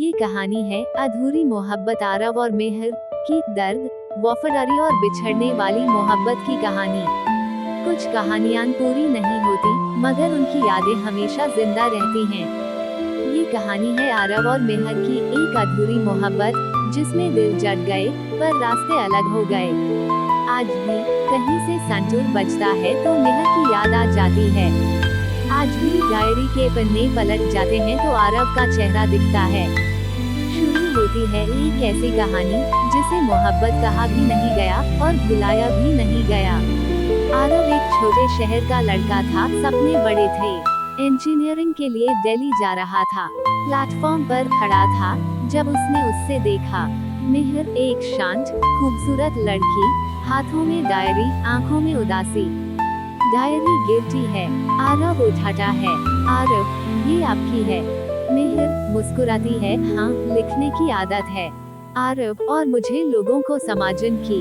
ये कहानी है अधूरी मोहब्बत, आरव और मेहर की दर्द, वफादारी और बिछड़ने वाली मोहब्बत की कहानी। कुछ कहानियां पूरी नहीं होती, मगर उनकी यादें हमेशा जिंदा रहती हैं। ये कहानी है आरव और मेहर की एक अधूरी मोहब्बत, जिसमें दिल जट गए पर रास्ते अलग हो गए। आज भी कहीं से संतूर बजता है तो मेहर की याद आ जाती है। आज भी डायरी के पन्ने पलट जाते हैं तो आरव का चेहरा दिखता है। शुरू होती है एक ऐसी कहानी जिसे मोहब्बत कहा भी नहीं गया और भुलाया भी नहीं गया। आरव एक छोटे शहर का लड़का था, सपने बड़े थे। इंजीनियरिंग के लिए दिल्ली जा रहा था। प्लेटफॉर्म पर खड़ा था जब उसने उससे देखा। मेहर, एक शांत खूबसूरत लड़की, हाथों में डायरी, आंखों में उदासी। डायरी गिरती है, आरव उठाता है। आरव, ये आपकी है। मेहर मुस्कुराती है, हाँ, लिखने की आदत है। आरव, और मुझे लोगों को समझन की।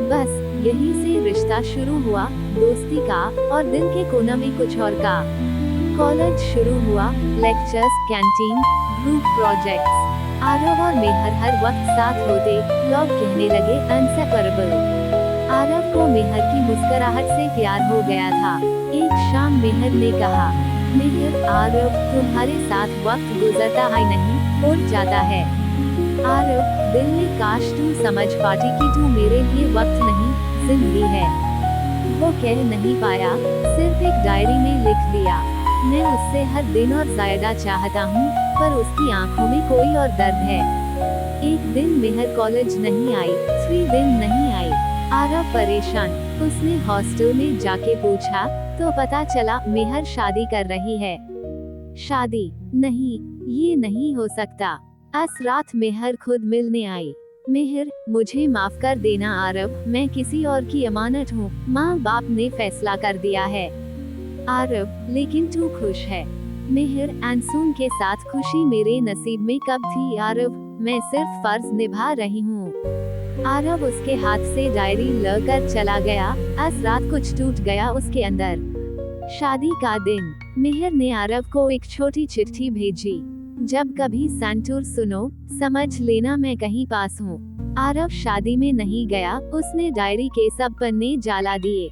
बस यहीं से रिश्ता शुरू हुआ, दोस्ती का, और दिल के कोना में कुछ और का। कॉलेज शुरू हुआ, lectures, canteen, group projects. Aarav और मेहर हर वक्त साथ होते, लोग कहने लगे अनसेपरेबल। आरव को मेहर की मुस्कुराहट से प्यार हो गया था। एक शाम मेहर ने कहा, मेहर, आरव तुम्हारे साथ वक्त गुजरता है नहीं, उड़ जाता है। आरव, दिल में काश तू समझ पाती कि तू मेरे लिए वक्त नहीं, जिंदगी है। वो कह नहीं पाया, सिर्फ एक डायरी में लिख दिया, मैं उससे हर दिन और ज्यादा चाहता हूँ, पर उसकी आंखों में कोई और दर्द है। एक दिन मेहर कॉलेज नहीं आई, 3 दिन नहीं आई। आरव परेशान, उसने हॉस्टल में जाके पूछा तो पता चला मेहर शादी कर रही है। शादी? नहीं, ये नहीं हो सकता। उस रात मेहर खुद मिलने आई। मेहर, मुझे माफ कर देना आरव, मैं किसी और की अमानत हूँ, माँ बाप ने फैसला कर दिया है। आरव, लेकिन तू खुश है? मेहर, अनसुन के साथ खुशी मेरे नसीब में कब थी आरव, मैं सिर्फ फर्ज निभा रही हूँ। आरव उसके हाथ से डायरी लेकर चला गया। उस रात कुछ टूट गया उसके अंदर। शादी का दिन, मेहर ने आरव को एक छोटी चिट्ठी भेजी, जब कभी संतूर सुनो, समझ लेना मैं कहीं पास हूँ। आरव शादी में नहीं गया, उसने डायरी के सब पन्ने जला दिए।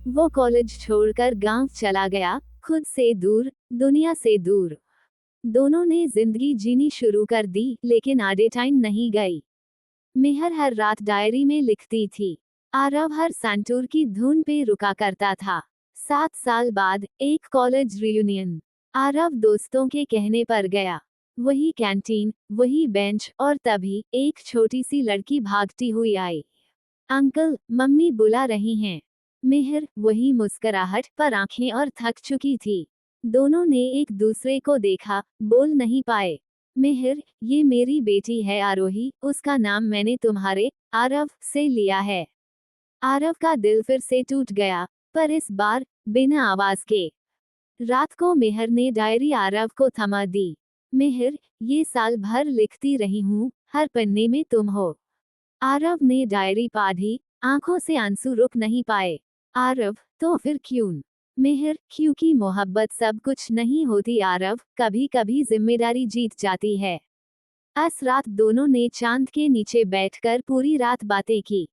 वो कॉलेज छोड़कर गांव चला गया, खुद से दूर, दुनिया से दूर। दोनों ने जिंदगी जीनी शुरू कर दी, लेकिन आधे टाइम नहीं गई। मेहर हर रात डायरी में लिखती थी, आरव हर संतूर की धुन पे रुका करता था। 7 साल बाद एक कॉलेज रियूनियन। आरव दोस्तों के कहने पर गया। वही कैंटीन, वही बेंच, और तभी एक छोटी सी लड़की भागती हुई आई। अंकल, मम्मी बुला रही हैं। मेहर, वही मुस्कुराहट, पर आंखें और थक चुकी थी। दोनों ने एक दूसरे को देखा, बोल नहीं पाए। मेहर, ये मेरी बेटी है आरोही, उसका नाम मैंने तुम्हारे आरव से लिया है। आरव का दिल फिर से टूट गया, पर इस बार बिना आवाज के। रात को मेहर ने डायरी आरव को थमा दी। मेहर, ये साल भर लिखती रही हूँ, हर पन्ने में तुम हो। आरव ने डायरी पढ़ी, आंखों से आंसू रुक नहीं पाए। आरव, तो फिर क्यों? मेहर, क्योंकि मोहब्बत सब कुछ नहीं होती आरव, कभी कभी जिम्मेदारी जीत जाती है। उस रात दोनों ने चांद के नीचे बैठकर पूरी रात बातें की।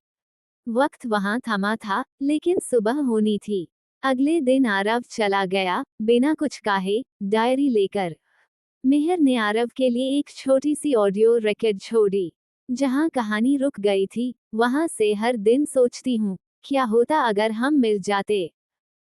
वक्त वहां थमा था, लेकिन सुबह होनी थी। अगले दिन आरव चला गया, बिना कुछ कहे, डायरी लेकर। मेहर ने आरव के लिए एक छोटी सी ऑडियो रिकॉर्ड छोड़ी। जहां कहानी रुक गई थी, वहां से हर दिन सोचती हूँ, क्या होता अगर हम मिल जाते।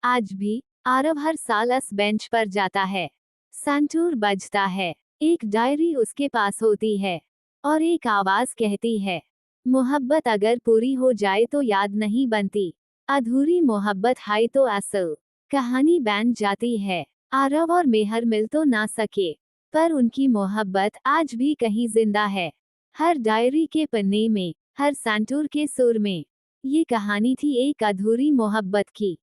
आज भी आरव हर साल इस बेंच पर जाता है। संतूर बजता है, एक डायरी उसके पास होती है, और एक आवाज कहती है, मोहब्बत अगर पूरी हो जाए तो याद नहीं बनती, अधूरी मोहब्बत है तो असल। कहानी बन जाती है। आरव और मेहर मिल तो ना सके, पर उनकी मोहब्बत आज भी कहीं जिंदा है, हर डायरी के पन्ने में, हर संतूर के सुर में। ये कहानी थी एक अधूरी मोहब्बत की।